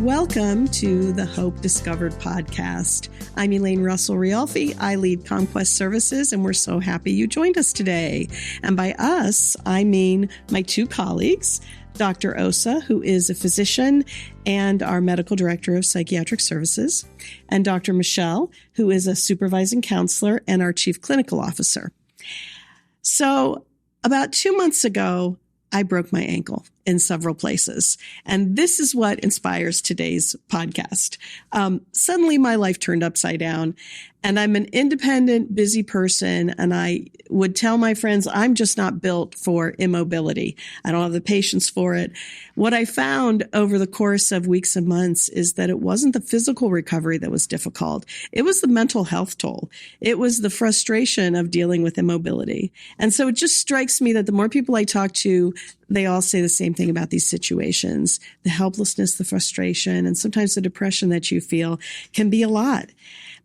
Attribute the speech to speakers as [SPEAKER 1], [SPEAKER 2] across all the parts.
[SPEAKER 1] Welcome to the Hope Discovered podcast. I'm Elaine Russell Reolfi. I lead CommQuest Services, and we're so happy you joined us today. And by us, I mean my two colleagues, Dr. Osa, who is a physician and our medical director of psychiatric services, and Dr. Michelle, who is a supervising counselor and our chief clinical officer. So about 2 months ago, I broke my ankle in several places. And this is what inspires today's podcast. Suddenly my life turned upside down, and I'm an independent, busy person. And I would tell my friends, I'm just not built for immobility. I don't have the patience for it. What I found over the course of weeks and months is that it wasn't the physical recovery that was difficult. It was the mental health toll. It was the frustration of dealing with immobility. And so it just strikes me that the more people I talk to, they all say the same thing about these situations. The helplessness, the frustration, and sometimes the depression that you feel can be a lot.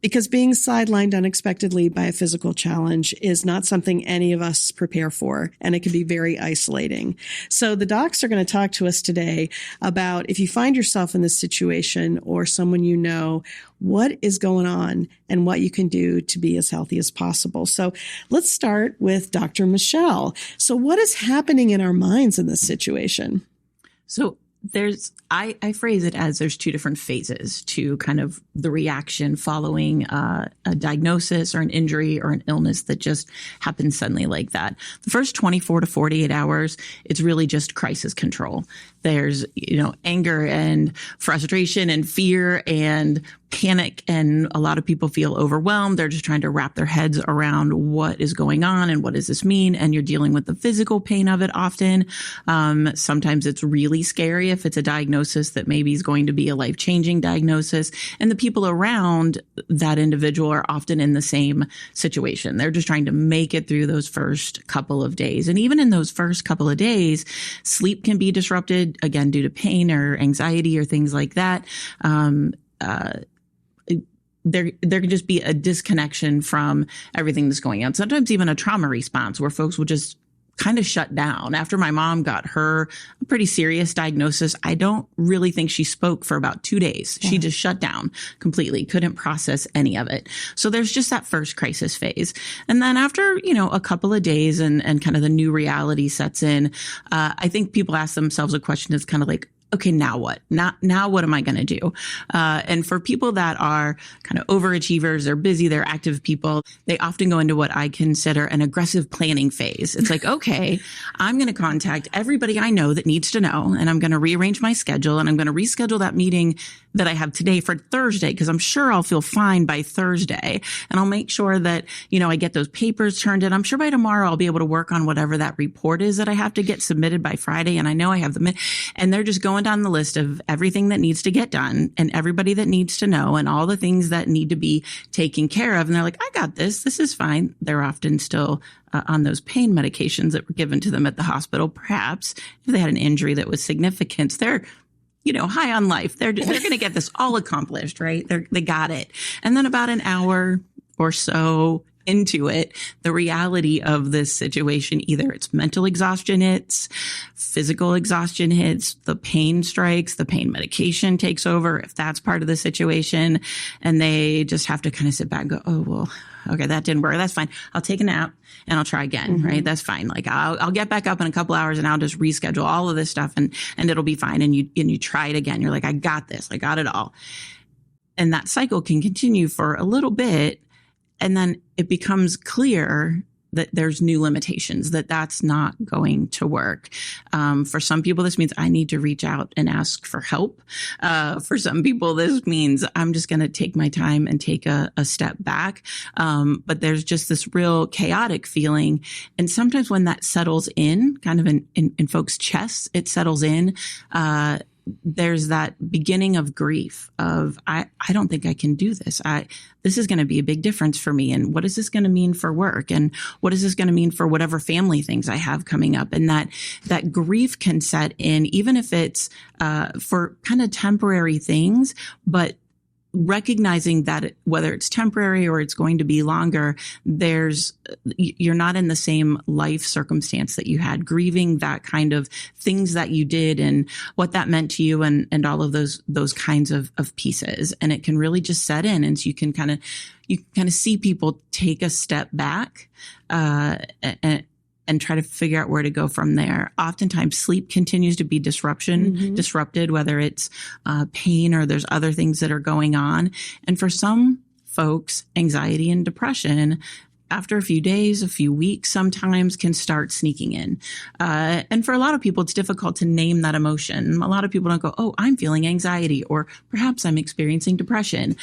[SPEAKER 1] Because being sidelined unexpectedly by a physical challenge is not something any of us prepare for, and it can be very isolating. So the docs are going to talk to us today about if you find yourself in this situation or someone you know, what is going on and what you can do to be as healthy as possible. So let's start with Dr. Michelle. So what is happening in our minds in this situation?
[SPEAKER 2] So I phrase it as there's two different phases to kind of the reaction following a diagnosis or an injury or an illness that just happens suddenly like that. The first 24 to 48 hours, it's really just crisis control. There's, anger and frustration and fear and panic, and a lot of people feel overwhelmed. They're just trying to wrap their heads around what is going on and what does this mean? And you're dealing with the physical pain of it often. Sometimes it's really scary if it's a diagnosis that maybe is going to be a life-changing diagnosis. And the people around that individual are often in the same situation. They're just trying to make it through those first couple of days. And even in those first couple of days, sleep can be disrupted, again, due to pain or anxiety or things like that. There can just be a disconnection from everything that's going on. Sometimes even a trauma response where folks will just kind of shut down. After my mom got her pretty serious diagnosis, I don't really think she spoke for about 2 days. Yeah. She just shut down completely, couldn't process any of it. So there's just that first crisis phase. And then after, a couple of days and kind of the new reality sets in, I think people ask themselves a question that's kind of like, okay, now what? Now what am I going to do? And for people that are kind of overachievers, they're busy, they're active people, they often go into what I consider an aggressive planning phase. It's like, okay, I'm going to contact everybody I know that needs to know, and I'm going to rearrange my schedule, and I'm going to reschedule that meeting that I have today for Thursday, because I'm sure I'll feel fine by Thursday. And I'll make sure that, I get those papers turned in. I'm sure by tomorrow I'll be able to work on whatever that report is that I have to get submitted by Friday. And I know I have them. And they're just going down the list of everything that needs to get done and everybody that needs to know and all the things that need to be taken care of. And they're like, I got this. This is fine. They're often still on those pain medications that were given to them at the hospital. Perhaps if they had an injury that was significant, they're high on life. They're going to get this all accomplished, right? They got it. And then about an hour or so into it, the reality of this situation, either it's mental exhaustion hits, physical exhaustion hits, the pain strikes, the pain medication takes over, if that's part of the situation, and they just have to kind of sit back and go, oh, well, okay, that didn't work. That's fine. I'll take a nap and I'll try again, right? That's fine. Like I'll get back up in a couple hours and I'll just reschedule all of this stuff and it'll be fine. And you try it again. You're like, I got this. I got it all. And that cycle can continue for a little bit. And then it becomes clear that there's new limitations, that's not going to work. For some people, this means I need to reach out and ask for help. For some people, this means I'm just going to take my time and take a step back. But there's just this real chaotic feeling. And sometimes when that settles in, kind of in folks' chests, it settles in, there's that beginning of grief of, I don't think I can do this. This is going to be a big difference for me. And what is this going to mean for work? And what is this going to mean for whatever family things I have coming up? And that grief can set in, even if it's, for kind of temporary things, but recognizing that whether it's temporary or it's going to be longer, you're not in the same life circumstance that you had, grieving that kind of things that you did and what that meant to you and all of those kinds of pieces. And it can really just set in. And so you can kind of see people take a step back, and try to figure out where to go from there. Oftentimes sleep continues to be disrupted, whether it's pain or there's other things that are going on. And for some folks, anxiety and depression, after a few days, a few weeks, sometimes can start sneaking in. And for a lot of people, it's difficult to name that emotion. A lot of people don't go, oh, I'm feeling anxiety, or perhaps I'm experiencing depression.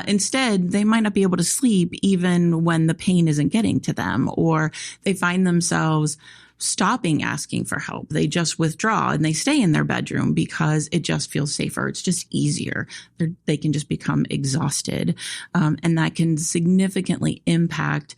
[SPEAKER 2] Instead, they might not be able to sleep even when the pain isn't getting to them, or they find themselves stopping asking for help. They just withdraw and they stay in their bedroom because it just feels safer. It's just easier. They can just become exhausted. And that can significantly impact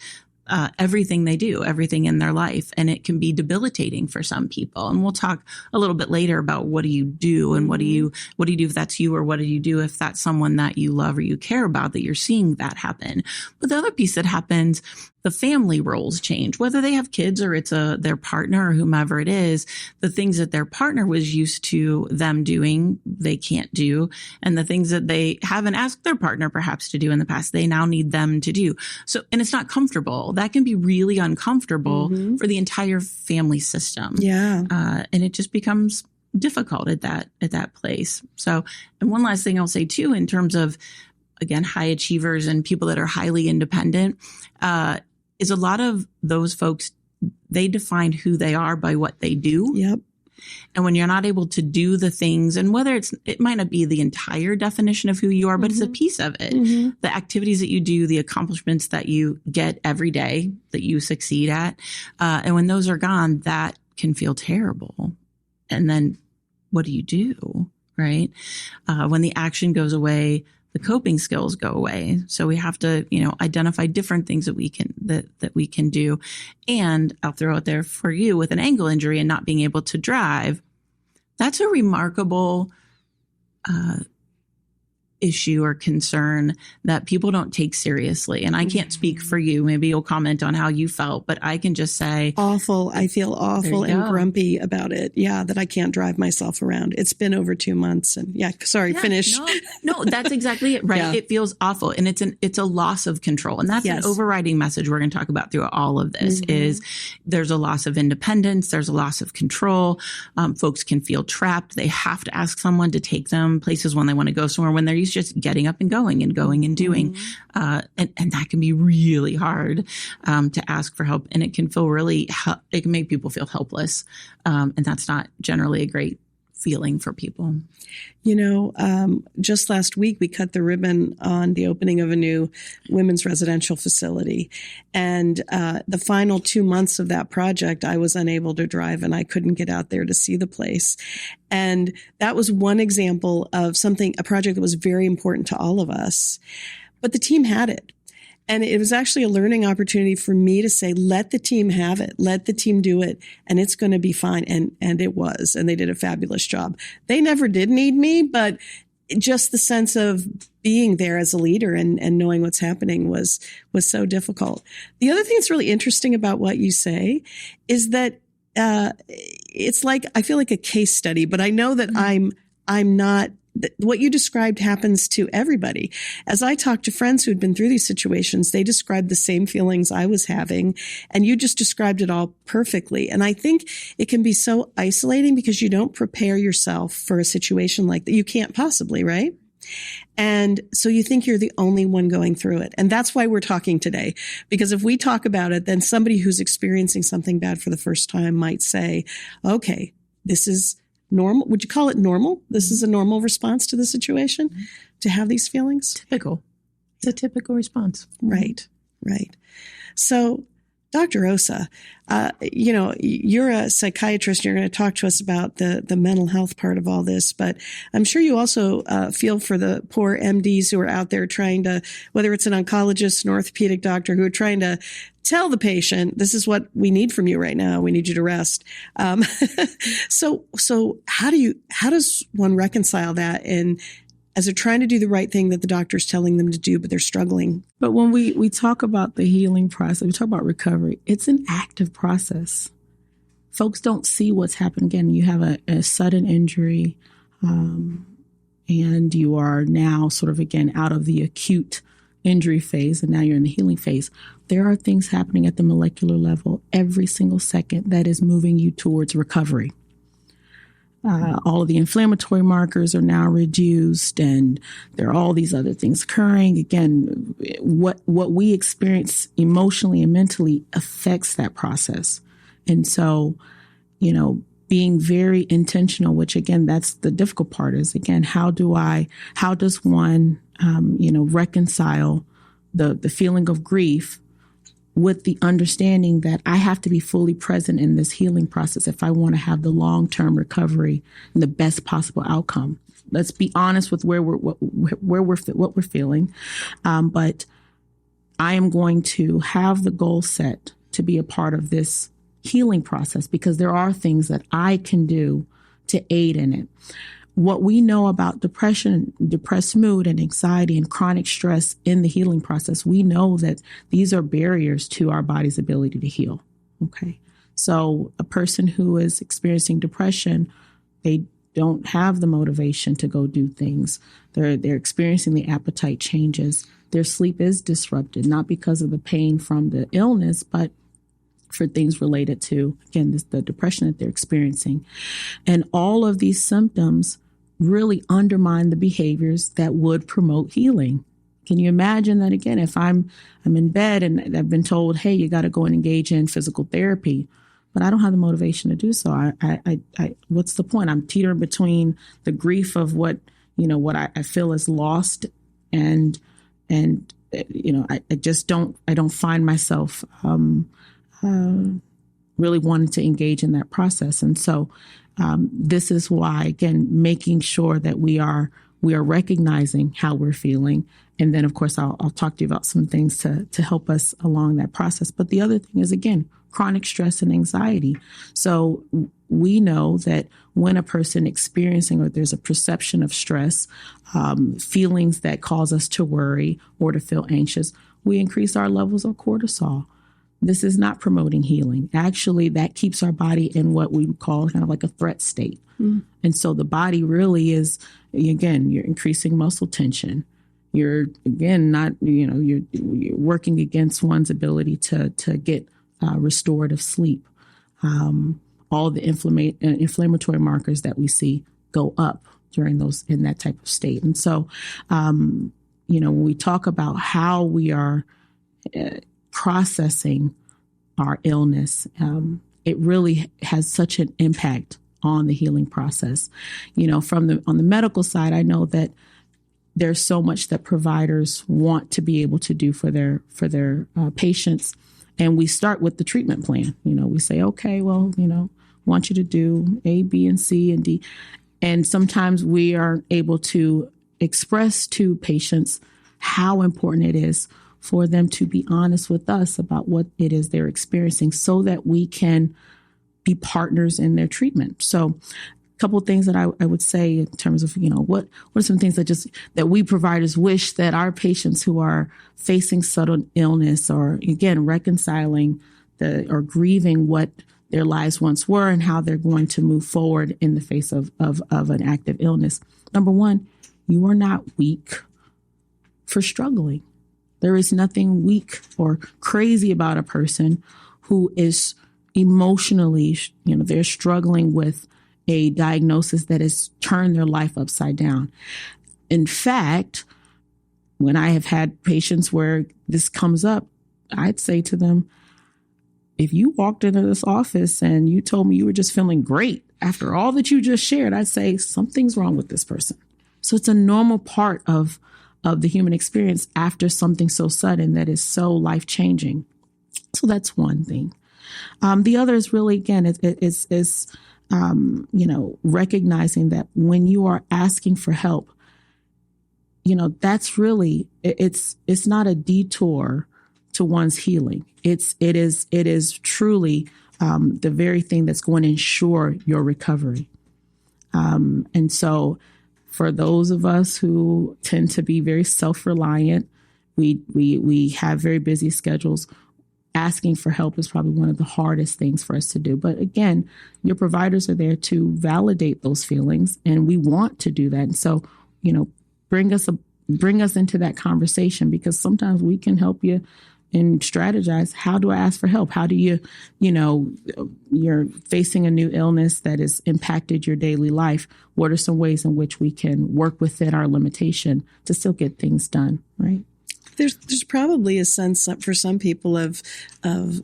[SPEAKER 2] everything they do, everything in their life. And it can be debilitating for some people. And we'll talk a little bit later about what do you do and what do you do if that's you, or what do you do if that's someone that you love or you care about, that you're seeing that happen. But the other piece that happens, the family roles change, whether they have kids or it's their partner or whomever it is. The things that their partner was used to them doing, they can't do. And the things that they haven't asked their partner perhaps to do in the past, they now need them to do. So, and it's not comfortable. That can be really uncomfortable for the entire family system.
[SPEAKER 1] Yeah.
[SPEAKER 2] And it just becomes difficult at that place. So, and one last thing I'll say too, in terms of, again, high achievers and people that are highly independent, is a lot of those folks, they define who they are by what they do.
[SPEAKER 1] Yep.
[SPEAKER 2] And when you're not able to do the things, and whether it might not be the entire definition of who you are, but it's a piece of it. The activities that you do, the accomplishments that you get every day that you succeed at. And when those are gone, that can feel terrible. And then what do you do? Right? When the action goes away, the coping skills go away. So we have to, identify different things that we can do. And I'll throw out there for you, with an ankle injury and not being able to drive, that's a remarkable issue or concern that people don't take seriously. And I can't speak for you. Maybe you'll comment on how you felt, but I can just say
[SPEAKER 1] awful. I feel awful and grumpy about it. Yeah. That I can't drive myself around. It's been over 2 months and finish.
[SPEAKER 2] No, that's exactly it. Right. Yeah. It feels awful. And it's a loss of control. And that's an overriding message we're going to talk about through all of this is there's a loss of independence. There's a loss of control. Folks can feel trapped. They have to ask someone to take them places when they want to go somewhere, when they're used to just getting up and going and doing. And that can be really hard to ask for help. And it can feel it can make people feel helpless. And that's not generally a great feeling for people.
[SPEAKER 1] Just last week, we cut the ribbon on the opening of a new women's residential facility. And the final 2 months of that project, I was unable to drive and I couldn't get out there to see the place. And that was one example of a project that was very important to all of us. But the team had it. And it was actually a learning opportunity for me to say, let the team have it. Let the team do it. And it's going to be fine. And it was. And they did a fabulous job. They never did need me, but just the sense of being there as a leader and knowing what's happening was so difficult. The other thing that's really interesting about what you say is that it's like, I feel like a case study, but I know that I'm not. What you described happens to everybody. As I talk to friends who'd been through these situations, they described the same feelings I was having, and you just described it all perfectly. And I think it can be so isolating because you don't prepare yourself for a situation like that. You can't possibly, right? And so you think you're the only one going through it. And that's why we're talking today. Because if we talk about it, then somebody who's experiencing something bad for the first time might say, okay, this is normal. Would you call it normal? This is a normal response to the situation, to have these feelings?
[SPEAKER 2] Typical. It's a typical response.
[SPEAKER 1] Right. So, Dr. Osa, you're a psychiatrist. You're going to talk to us about the mental health part of all this, but I'm sure you also feel for the poor MDs who are out there trying to, whether it's an oncologist, an orthopedic doctor, who are trying to tell the patient, this is what we need from you right now. We need you to rest. So how does one reconcile that? And as they're trying to do the right thing that the doctor's telling them to do, but they're struggling.
[SPEAKER 3] But when we talk about the healing process, we talk about recovery, it's an active process. Folks don't see what's happened. Again, you have a sudden injury, and you are now sort of, again, out of the acute injury phase, and now you're in the healing phase. There are things happening at the molecular level every single second that is moving you towards recovery. All of the inflammatory markers are now reduced, and there are all these other things occurring. Again, what we experience emotionally and mentally affects that process. And so, being very intentional, which again, that's the difficult part, is again, how does one, reconcile the feeling of grief with the understanding that I have to be fully present in this healing process if I want to have the long-term recovery and the best possible outcome. Let's be honest with what we're feeling. But I am going to have the goal set to be a part of this healing process because there are things that I can do to aid in it. What we know about depression, depressed mood, and anxiety and chronic stress in the healing process, we know that these are barriers to our body's ability to heal. Okay. So a person who is experiencing depression, they don't have the motivation to go do things. They're experiencing the appetite changes. Their sleep is disrupted, not because of the pain from the illness, but for things related to, again, the depression that they're experiencing. And all of these symptoms really undermine the behaviors that would promote healing. Can you imagine that again? If I'm in bed and I've been told, hey, you got to go and engage in physical therapy, but I don't have the motivation to do so. I what's the point? I'm teetering between the grief of what I feel is lost and I don't find myself really wanting to engage in that process. And so this is why, again, making sure that we are recognizing how we're feeling. And then, of course, I'll talk to you about some things to help us along that process. But the other thing is, again, chronic stress and anxiety. So we know that when a person experiencing or there's a perception of stress, feelings that cause us to worry or to feel anxious, we increase our levels of cortisol. This is not promoting healing. Actually, that keeps our body in what we call kind of like a threat state. Mm. And so the body really is, again, you're increasing muscle tension. You're, again, you're working against one's ability to get restorative sleep. All the inflammatory markers that we see go up in that type of state. And so, when we talk about how we are processing our illness, it really has such an impact on the healing process. On the medical side, I know that there's so much that providers want to be able to do for their patients. And we start with the treatment plan. We say, okay, well, want you to do A, B, and C, and D. And sometimes we are able to express to patients how important it is for them to be honest with us about what it is they're experiencing so that we can be partners in their treatment. So a couple of things that I would say in terms of, what are some things that we providers wish that our patients who are facing sudden illness or, again, reconciling or grieving what their lives once were and how they're going to move forward in the face of an active illness. Number one, you are not weak for struggling. There is nothing weak or crazy about a person who is emotionally, they're struggling with a diagnosis that has turned their life upside down. In fact, when I have had patients where this comes up, I'd say to them, if you walked into this office and you told me you were just feeling great after all that you just shared, I'd say something's wrong with this person. So it's a normal part of the human experience after something so sudden that is so life-changing. So that's one thing. The other is really, again, is recognizing that when you are asking for help, that's really, it's not a detour to one's healing. It is truly the very thing that's going to ensure your recovery. And so For those of us who tend to be very self-reliant, we have very busy schedules. Asking for help is probably one of the hardest things for us to do. But again, your providers are there to validate those feelings, and we want to do that. And so, bring us into that conversation, because sometimes we can help you and strategize. How do I ask for help? How do you're facing a new illness that has impacted your daily life. What are some ways in which we can work within our limitation to still get things done, right?
[SPEAKER 1] There's probably a sense for some people of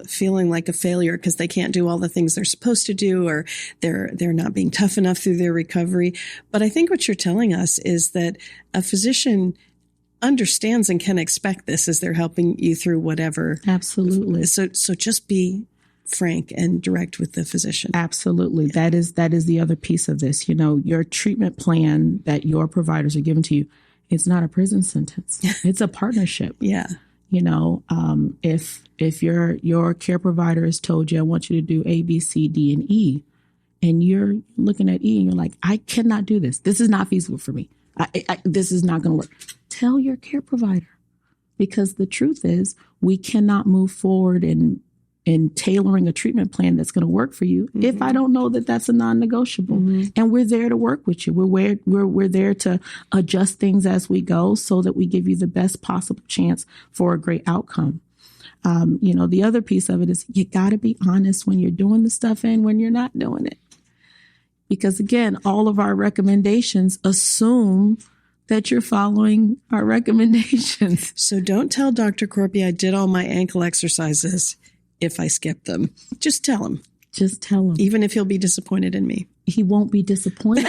[SPEAKER 1] feeling like a failure because they can't do all the things they're supposed to do, or they're not being tough enough through their recovery. But I think what you're telling us is that a physician understands and can expect this as they're helping you through whatever.
[SPEAKER 3] Absolutely.
[SPEAKER 1] So just be frank and direct with the physician.
[SPEAKER 3] Absolutely. Yeah. That is the other piece of this. Your treatment plan that your providers are giving to you, it's not a prison sentence. It's a partnership.
[SPEAKER 1] Yeah.
[SPEAKER 3] If your care provider has told you, I want you to do A, B, C, D, and E, and you're looking at E and you're like, I cannot do this. This is not feasible for me. This is not going to work. Tell your care provider, because the truth is we cannot move forward in tailoring a treatment plan that's going to work for you if I don't know that that's a non-negotiable. And we're there to work with you. We're there to adjust things as we go so that we give you the best possible chance for a great outcome. The other piece of it is you got to be honest when you're doing the stuff and when you're not doing it. Because again, all of our recommendations assume that you're following our recommendations.
[SPEAKER 1] So don't tell Dr. Corpy I did all my ankle exercises if I skip them. Just tell him.
[SPEAKER 3] Just tell him.
[SPEAKER 1] Even if he'll be disappointed in me.
[SPEAKER 3] He won't be disappointed.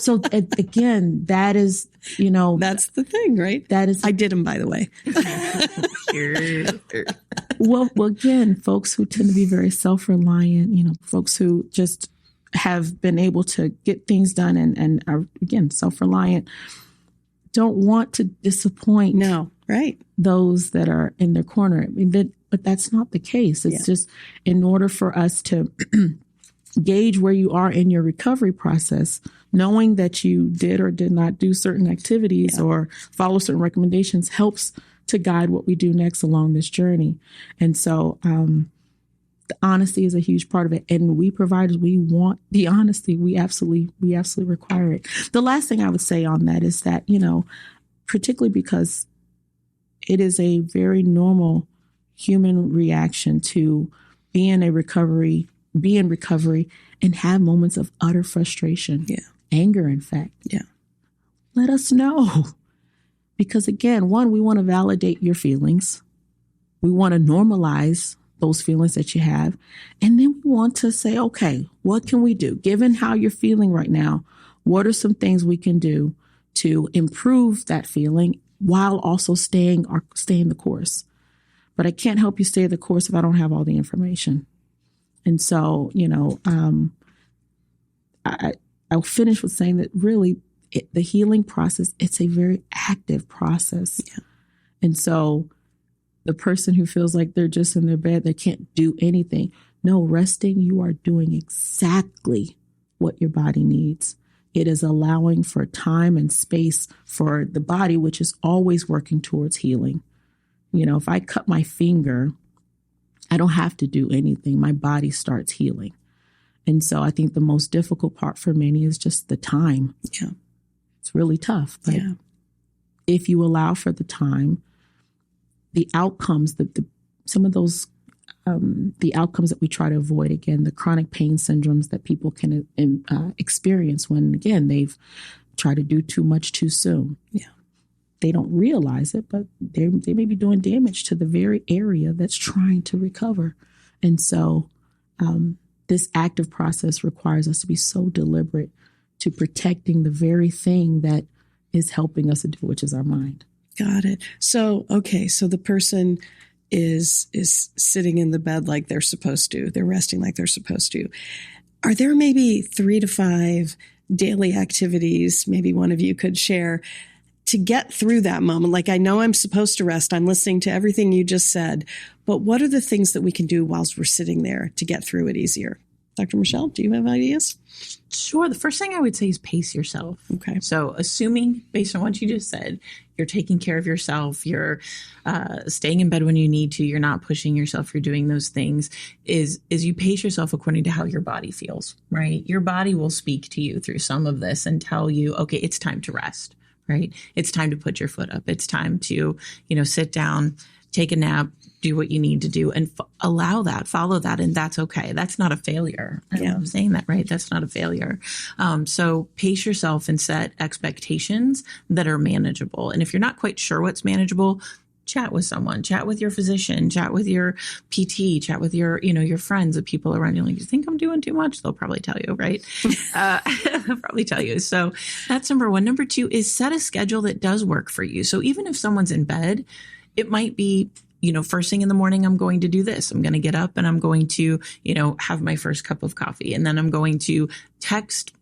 [SPEAKER 3] So again, that is,
[SPEAKER 1] That's the thing, right?
[SPEAKER 3] That is.
[SPEAKER 1] I did them, by the way.
[SPEAKER 3] Well, again, folks who tend to be very self-reliant, folks who just have been able to get things done and are, again, self-reliant, don't want to disappoint.
[SPEAKER 1] No, right.
[SPEAKER 3] Those that are in their corner. But that's not the case. It's just in order for us to gauge where you are in your recovery process, knowing that you did or did not do certain activities or follow certain recommendations helps to guide what we do next along this journey. And so the honesty is a huge part of it. And we providers, we want the honesty. We absolutely require it. The last thing I would say on that is that, particularly because it is a very normal human reaction to be in recovery, and have moments of utter frustration. Yeah. Anger, in fact.
[SPEAKER 1] Yeah.
[SPEAKER 3] Let us know. Because again, one, we want to validate your feelings. We want to normalize those feelings that you have. And then we want to say, okay, what can we do? Given how you're feeling right now, what are some things we can do to improve that feeling while also staying the course? But I can't help you stay the course if I don't have all the information. And so, I'll finish with saying that really the healing process, it's a very active process. Yeah. And so the person who feels like they're just in their bed, they can't do anything. No, resting, you are doing exactly what your body needs. It is allowing for time and space for the body, which is always working towards healing. If I cut my finger, I don't have to do anything. My body starts healing. And so I think the most difficult part for many is just the time.
[SPEAKER 1] Yeah.
[SPEAKER 3] It's really tough. But if you allow for the time, the outcomes, some of those, the outcomes that we try to avoid, again, the chronic pain syndromes that people can experience when, again, they've tried to do too much too soon. Yeah. They don't realize it, but they may be doing damage to the very area that's trying to recover. And so this active process requires us to be so deliberate to protecting the very thing that is helping us to do, which is our mind.
[SPEAKER 1] Got it. So, okay. So the person is sitting in the bed like they're supposed to. They're resting like they're supposed to. Are there maybe 3 to 5 daily activities, maybe one of you could share, to get through that moment? Like, I know I'm supposed to rest. I'm listening to everything you just said, but what are the things that we can do whilst we're sitting there to get through it easier? Dr. Michelle, do you have ideas?
[SPEAKER 2] Sure. The first thing I would say is pace yourself.
[SPEAKER 1] Okay.
[SPEAKER 2] So assuming, based on what you just said, you're taking care of yourself, you're staying in bed when you need to, you're not pushing yourself, you're doing those things, is you pace yourself according to how your body feels, right? Your body will speak to you through some of this and tell you, okay, it's time to rest, right? It's time to put your foot up. It's time to, sit down, take a nap, do what you need to do, and follow that. And that's okay. That's not a failure. I love saying that, right? That's not a failure. So pace yourself and set expectations that are manageable. And if you're not quite sure what's manageable, chat with someone, chat with your physician, chat with your PT, chat with your, your friends, the people around you. Like, you think I'm doing too much? They'll probably tell you, right? They'll probably tell you. So that's number one. Number two is set a schedule that does work for you. So even if someone's in bed, it might be, first thing in the morning, I'm going to do this. I'm going to get up and I'm going to, have my first cup of coffee. And then I'm going to text,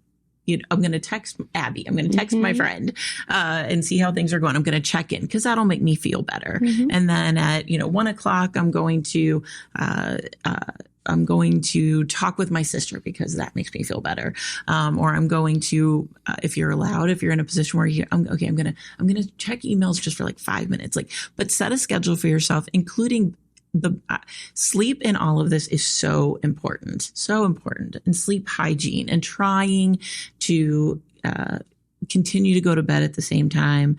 [SPEAKER 2] I'm going to text Abby. I'm going to text my friend and see how things are going. I'm going to check in because that'll make me feel better. And then at, 1:00, I'm going to talk with my sister because that makes me feel better. Or I'm going to, if you're in a position where I'm going to check emails just for like 5 minutes, but set a schedule for yourself, including the sleep in all of this is so important, and sleep hygiene and trying to, continue to go to bed at the same time,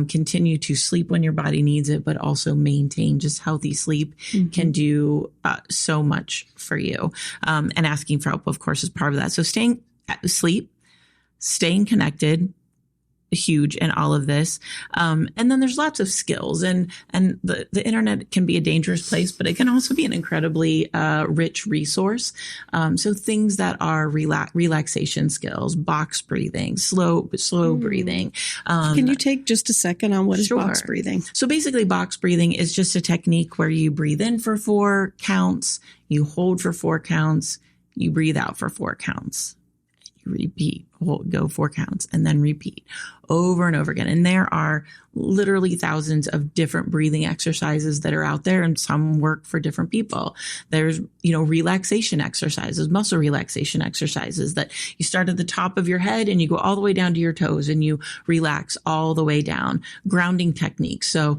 [SPEAKER 2] continue to sleep when your body needs it, but also maintain just healthy sleep can do so much for you. And asking for help, of course, is part of that. So staying connected, huge in all of this. And then there's lots of skills and the internet can be a dangerous place, but it can also be an incredibly rich resource. So things that are relaxation skills, box breathing, slow breathing.
[SPEAKER 1] Can you take just a second on what is
[SPEAKER 2] Sure.
[SPEAKER 1] box breathing?
[SPEAKER 2] So basically box breathing is just a technique where you breathe in for 4 counts, you hold for 4 counts, you breathe out for 4 counts. Repeat, go 4 counts, and then repeat over and over again. And there are literally thousands of different breathing exercises that are out there, and some work for different people. There's, relaxation exercises, muscle relaxation exercises that you start at the top of your head and you go all the way down to your toes and you relax all the way down. Grounding techniques. So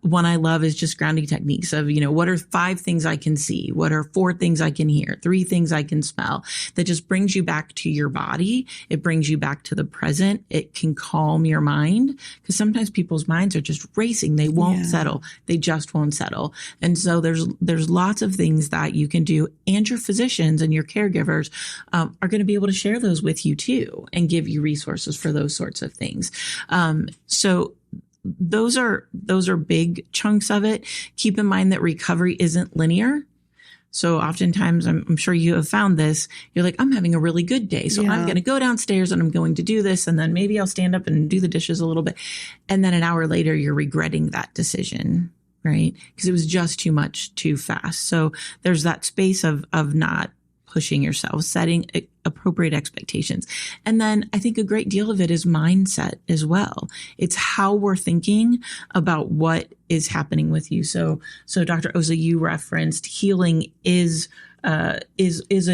[SPEAKER 2] one I love is just grounding techniques of, what are 5 things I can see? What are 4 things I can hear? 3 things I can smell? That just brings you back to your body. It brings you back to the present. It can calm your mind because sometimes people's minds are just racing. They won't settle. They just won't settle. And so there's lots of things that you can do, and your physicians and your caregivers are going to be able to share those with you too and give you resources for those sorts of things. So those are big chunks of it. Keep in mind that recovery isn't linear. So oftentimes, I'm sure you have found this, you're like, I'm having a really good day. So I'm going to go downstairs and I'm going to do this. And then maybe I'll stand up and do the dishes a little bit. And then an hour later, you're regretting that decision, right? Because it was just too much too fast. So there's that space of not pushing yourself, setting appropriate expectations. And then I think a great deal of it is mindset as well. It's how we're thinking about what is happening with you. So Dr. Osa, you referenced healing is a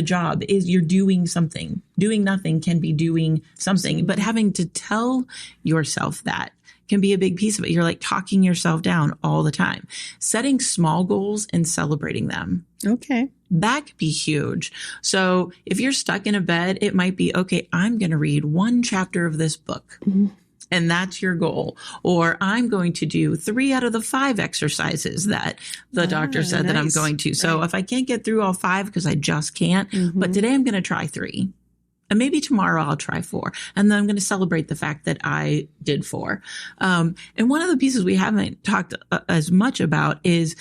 [SPEAKER 2] job, is you're doing something. Doing nothing can be doing something, but having to tell yourself that can be a big piece of it. You're like talking yourself down all the time. Setting small goals and celebrating them.
[SPEAKER 1] Okay.
[SPEAKER 2] That could be huge. So if you're stuck in a bed, it might be, okay, I'm going to read 1 chapter of this book. And that's your goal. Or I'm going to do 3 out of the 5 exercises that the doctor said that I'm going to. So if I can't get through all 5 because I just can't, but today I'm going to try 3. And maybe tomorrow I'll try 4. And then I'm going to celebrate the fact that I did 4. And one of the pieces we haven't talked as much about is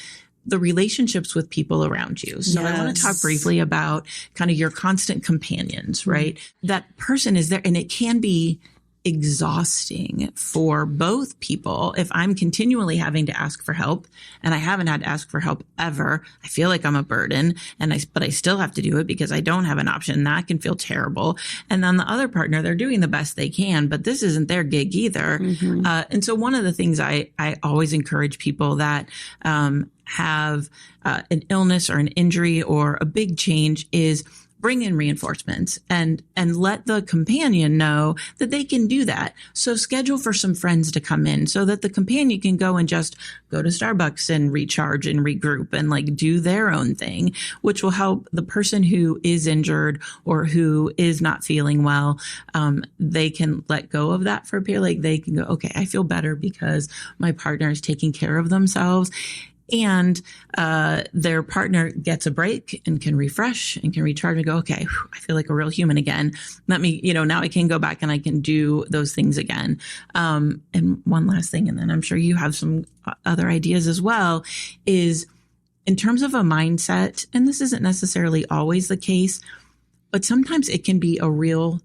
[SPEAKER 2] the relationships with people around you. So I want to talk briefly about kind of your constant companions, right? That person is there, and it can be exhausting for both people. If I'm continually having to ask for help, and I haven't had to ask for help ever, I feel like I'm a burden, but I still have to do it because I don't have an option. That can feel terrible. And then the other partner, they're doing the best they can, but this isn't their gig either. And so one of the things I always encourage people that have an illness or an injury or a big change is bring in reinforcements and let the companion know that they can do that. So schedule for some friends to come in so that the companion can go and just go to Starbucks and recharge and regroup and like do their own thing, which will help the person who is injured or who is not feeling well. They can let go of that for a period. Like they can go, okay, I feel better because my partner is taking care of themselves. And their partner gets a break and can refresh and can recharge and go, okay, I feel like a real human again. Let me, now I can go back and I can do those things again. And one last thing, and then I'm sure you have some other ideas as well, is in terms of a mindset, and this isn't necessarily always the case, but sometimes it can be a real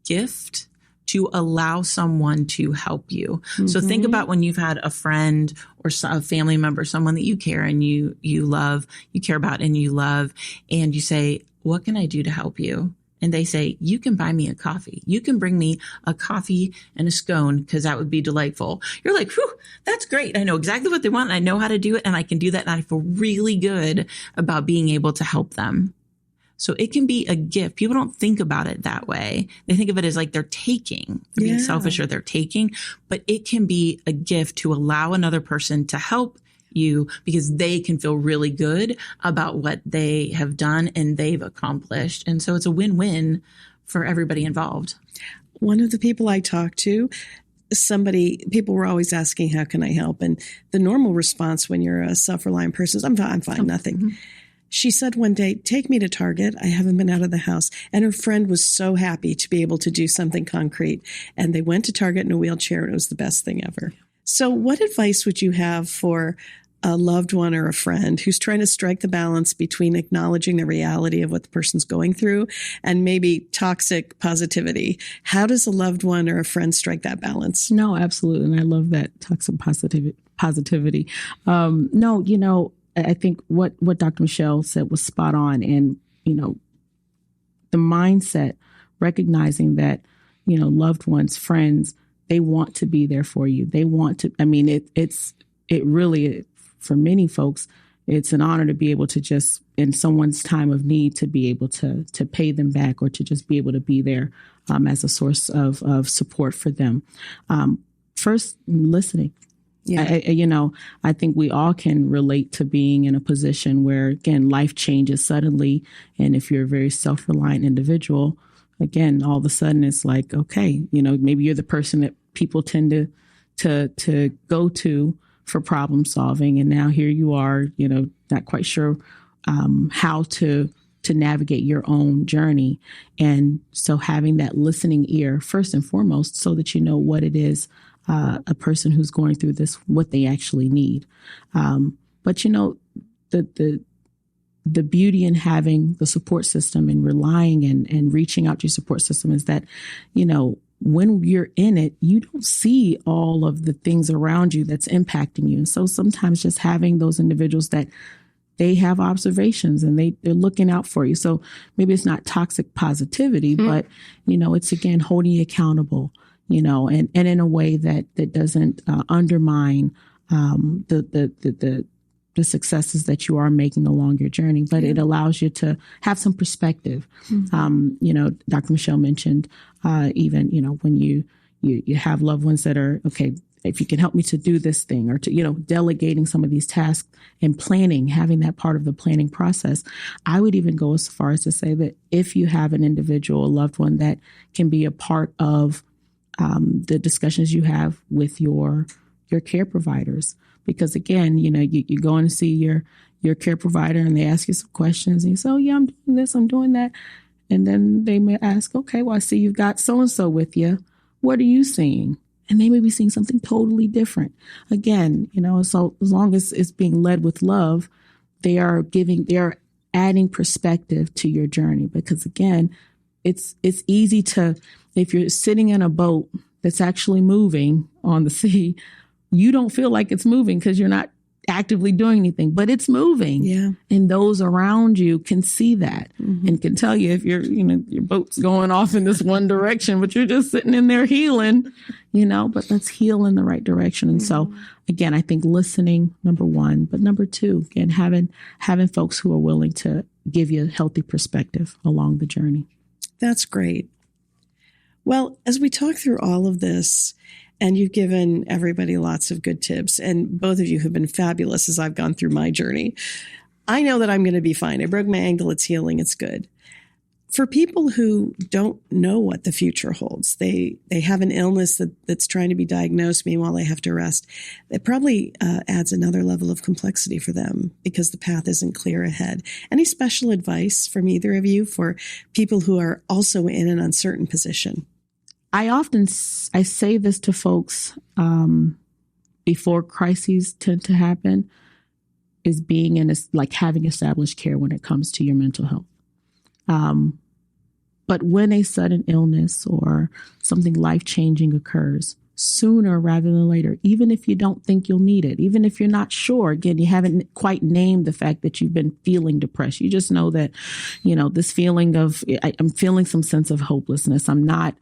[SPEAKER 2] gift to allow someone to help you. Mm-hmm. So think about when you've had a friend or a family member, someone that you care and you love, you care about and you love, and you say, what can I do to help you? And they say, you can buy me a coffee. You can bring me a coffee and a scone because that would be delightful. You're like, whew, that's great. I know exactly what they want. And I know how to do it and I can do that. And I feel really good about being able to help them. So it can be a gift. People don't think about it that way. They think of it as like they're taking, they're being selfish or they're taking, but it can be a gift to allow another person to help you because they can feel really good about what they have done and they've accomplished. And so it's a win-win for everybody involved.
[SPEAKER 1] One of the people I talked to, people were always asking, how can I help? And the normal response when you're a self-reliant person is, I'm fine, nothing. Mm-hmm. She said one day, take me to Target. I haven't been out of the house. And her friend was so happy to be able to do something concrete. And they went to Target in a wheelchair, and it was the best thing ever. So what advice would you have for a loved one or a friend who's trying to strike the balance between acknowledging the reality of what the person's going through and maybe toxic positivity? How does a loved one or a friend strike that balance?
[SPEAKER 3] No, absolutely. And I love that toxic positivity. I think what Dr. Michelle said was spot on. And, the mindset, recognizing that, loved ones, friends, they want to be there for you. They want to, it really, for many folks, it's an honor to be able to just, in someone's time of need, to be able to pay them back or to just be able to be there as a source of support for them. First, listening. Yeah. I think we all can relate to being in a position where, again, life changes suddenly. And if you're a very self-reliant individual, again, all of a sudden it's like, okay, maybe you're the person that people tend to go to for problem solving. And now here you are, not quite sure how to navigate your own journey. And so having that listening ear first and foremost, so that you know what it is a person who's going through this, what they actually need. But the beauty in having the support system and relying and reaching out to your support system is that, when you're in it, you don't see all of the things around you that's impacting you. And so sometimes just having those individuals that they have observations and they're looking out for you. So maybe it's not toxic positivity, but, it's again, holding you accountable, and in a way that doesn't undermine the successes that you are making along your journey, but it allows you to have some perspective. Mm-hmm. Dr. Michelle mentioned even, when you have loved ones that are, okay, if you can help me to do this thing or to, delegating some of these tasks and planning, having that part of the planning process. I would even go as far as to say that if you have an individual, a loved one that can be a part of the discussions you have with your care providers, because again, you go in to see your care provider and they ask you some questions and you say, oh yeah, I'm doing this, I'm doing that. And then they may ask, okay, well, I see you've got so-and-so with you. What are you seeing? And they may be seeing something totally different. Again, so as long as it's being led with love, they are adding perspective to your journey, because again, it's easy to, if you're sitting in a boat that's actually moving on the sea, you don't feel like it's moving because you're not actively doing anything, but it's moving. Yeah. And those around you can see that and can tell you if your boat's going off in this one direction, but you're just sitting in there healing, but let's heal in the right direction. And so again, I think listening, number one, but number two, again, having folks who are willing to give you a healthy perspective along the journey.
[SPEAKER 1] That's great. Well, as we talk through all of this, and you've given everybody lots of good tips, and both of you have been fabulous as I've gone through my journey, I know that I'm going to be fine. I broke my ankle. It's healing. It's good. For people who don't know what the future holds, they have an illness that's trying to be diagnosed, meanwhile they have to rest. It probably adds another level of complexity for them because the path isn't clear ahead. Any special advice from either of you for people who are also in an uncertain position?
[SPEAKER 3] I say this to folks before crises tend to happen, is being like having established care when it comes to your mental health. But when a sudden illness or something life-changing occurs, sooner rather than later, even if you don't think you'll need it, even if you're not sure, again, you haven't quite named the fact that you've been feeling depressed. You just know that, this feeling of, I'm feeling some sense of hopelessness. I'm not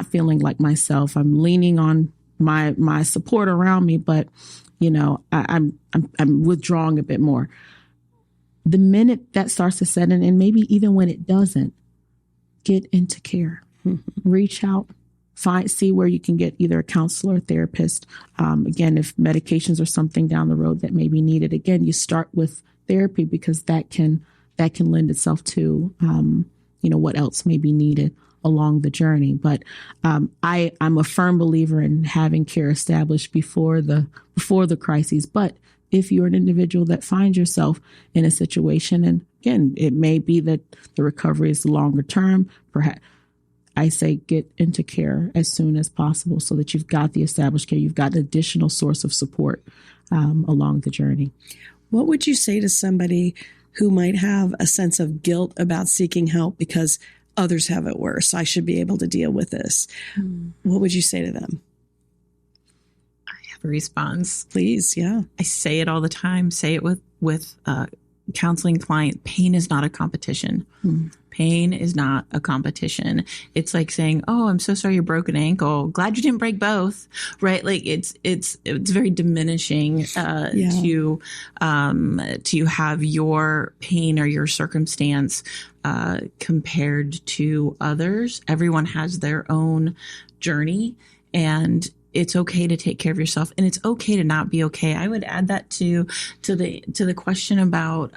[SPEAKER 3] feeling like myself. I'm leaning on my support around me, but, I'm withdrawing a bit more. The minute that starts to set in, and maybe even when it doesn't, get into care, reach out, see where you can get either a counselor or therapist. Again, if medications are something down the road that may be needed, again, you start with therapy because that can lend itself to, what else may be needed along the journey. But I'm a firm believer in having care established before the crises. But if you're an individual that finds yourself in a situation, and again, it may be that the recovery is longer term, perhaps I say get into care as soon as possible so that you've got the established care, you've got an additional source of support along the journey.
[SPEAKER 1] What would you say to somebody who might have a sense of guilt about seeking help because others have it worse? I should be able to deal with this. What would you say to them?
[SPEAKER 2] Response,
[SPEAKER 1] please. Yeah,
[SPEAKER 2] I say it all the time. Say it with counseling client. Pain is not a competition. Pain is not a competition. It's like saying, "Oh, I'm so sorry you broke an ankle. Glad you didn't break both." Right? Like it's very diminishing to have your pain or your circumstance compared to others. Everyone has their own journey, and it's okay to take care of yourself, and it's okay to not be okay. I would add that to the question about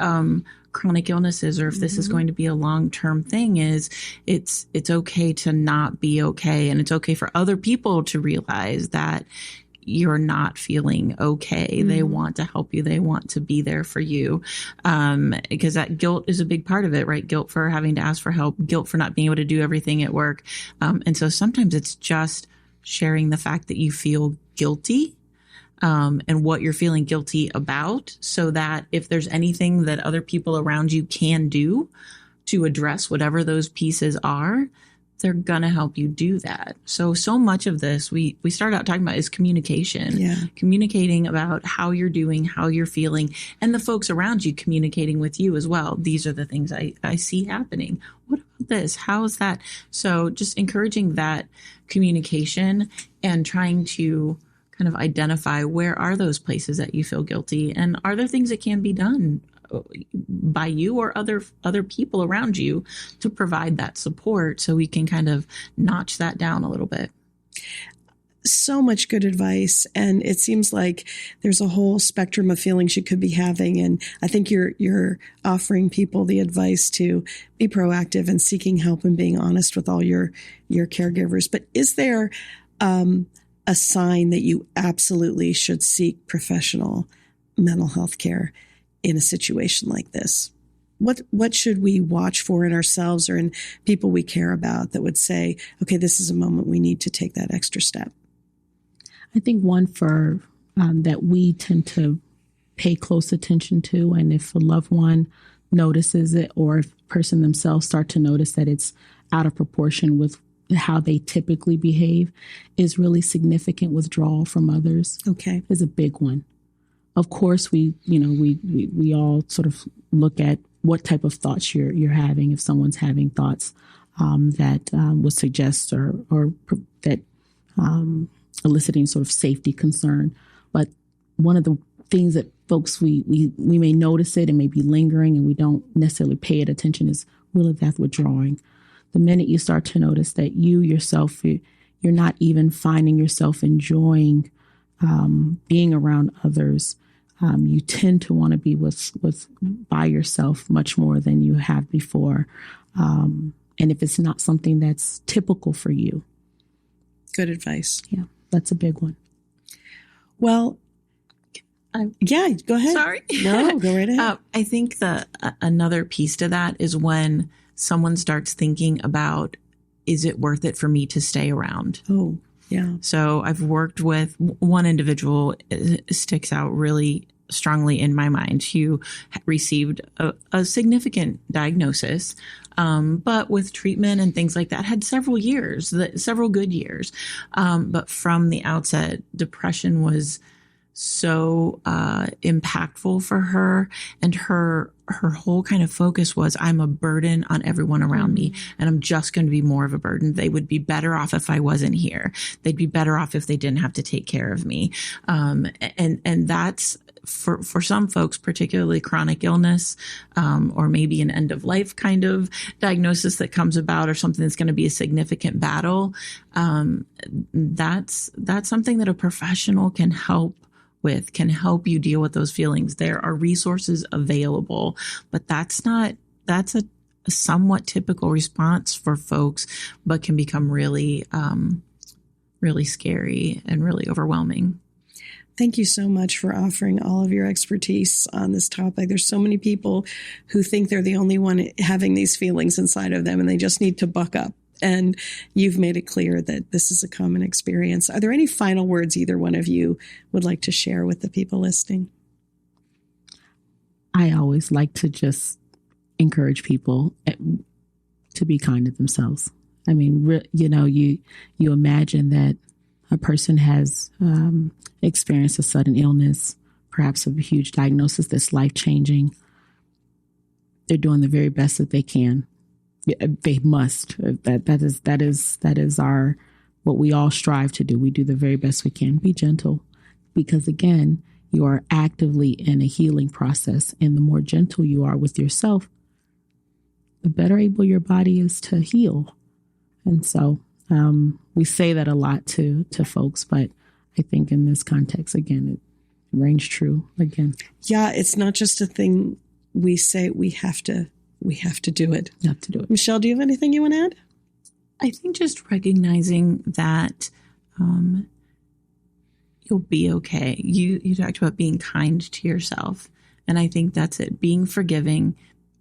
[SPEAKER 2] chronic illnesses, or if this is going to be a long-term thing, is it's okay to not be okay, and it's okay for other people to realize that you're not feeling okay. They want to help you. They want to be there for you. Because that guilt is a big part of it, right? Guilt for having to ask for help, guilt for not being able to do everything at work. And so sometimes it's just sharing the fact that you feel guilty and what you're feeling guilty about, so that if there's anything that other people around you can do to address whatever those pieces are, they're going to help you do that. So much of this we started out talking about is communication, communicating about how you're doing, how you're feeling, and the folks around you communicating with you as well. These are the things I see happening. What about this? How is that? So just encouraging that communication and trying to kind of identify where are those places that you feel guilty, and are there things that can be done by you or other people around you to provide that support, so we can kind of notch that down a little bit.
[SPEAKER 1] So much good advice. And it seems like there's a whole spectrum of feelings you could be having. And I think you're offering people the advice to be proactive and seeking help and being honest with all your caregivers. But is there a sign that you absolutely should seek professional mental health care in a situation like this? What should we watch for in ourselves or in people we care about that would say, okay, this is a moment we need to take that extra step?
[SPEAKER 3] I think one for that we tend to pay close attention to, and if a loved one notices it, or if a person themselves start to notice that it's out of proportion with how they typically behave, is really significant withdrawal from others.
[SPEAKER 1] Okay,
[SPEAKER 3] is a big one. Of course, we all sort of look at what type of thoughts you're having. If someone's having thoughts that would suggest or that eliciting sort of safety concern. But one of the things that folks, we may notice it and may be lingering and we don't necessarily pay it attention is really that withdrawing. The minute you start to notice that you yourself, you're not even finding yourself enjoying being around others, you tend to want to be with by yourself much more than you have before. And if it's not something that's typical for you.
[SPEAKER 1] Good advice.
[SPEAKER 3] Yeah, that's a big one.
[SPEAKER 1] Well, yeah, go ahead.
[SPEAKER 2] Sorry.
[SPEAKER 1] No, go right ahead.
[SPEAKER 2] I think another piece to that is when someone starts thinking about, is it worth it for me to stay around?
[SPEAKER 1] Oh, yeah.
[SPEAKER 2] So I've worked with one individual, sticks out really strongly in my mind, who received a significant diagnosis, but with treatment and things like that, had several good years. But from the outset, depression was so impactful for her, and her whole kind of focus was, I'm a burden on everyone around me, and I'm just going to be more of a burden. They would be better off if I wasn't here. They'd be better off if they didn't have to take care of me. And that's for some folks, particularly chronic illness, or maybe an end of life kind of diagnosis that comes about, or something that's going to be a significant battle. That's something that a professional can help you deal with those feelings. There are resources available, but that's a somewhat typical response for folks, but can become really, really scary and really overwhelming.
[SPEAKER 1] Thank you so much for offering all of your expertise on this topic. There's so many people who think they're the only one having these feelings inside of them, and they just need to buck up. And you've made it clear that this is a common experience. Are there any final words either one of you would like to share with the people listening?
[SPEAKER 3] I always like to just encourage people to be kind to themselves. I mean, you imagine that a person has experienced a sudden illness, perhaps a huge diagnosis that's life-changing. They're doing the very best that they can. They must. That is what we all strive to do. We do the very best we can. Be gentle, because again, you are actively in a healing process, and the more gentle you are with yourself, the better able your body is to heal. And so we say that a lot to folks, but I think in this context, again, it rings true again.
[SPEAKER 1] Yeah, it's not just a thing we say. We have to do it.
[SPEAKER 3] You have to do it.
[SPEAKER 1] Michelle, do you have anything you want to add?
[SPEAKER 2] I think just recognizing that you'll be okay. You talked about being kind to yourself, and I think that's it. Being forgiving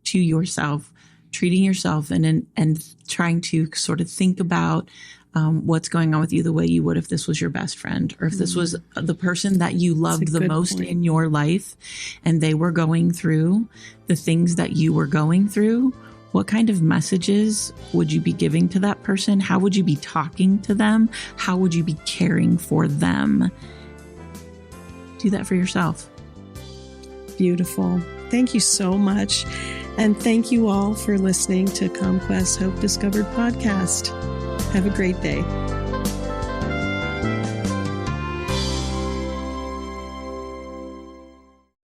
[SPEAKER 2] to yourself, treating yourself, and trying to sort of think about what's going on with you the way you would if this was your best friend, or if this was the person that you loved the most in your life, and they were going through the things that you were going through. What kind of messages would you be giving to that person? How would you be talking to them? How would you be caring for them? Do that for yourself.
[SPEAKER 1] Beautiful. Thank you so much. And thank you all for listening to CommQuest Hope Discovered podcast. Have a great day.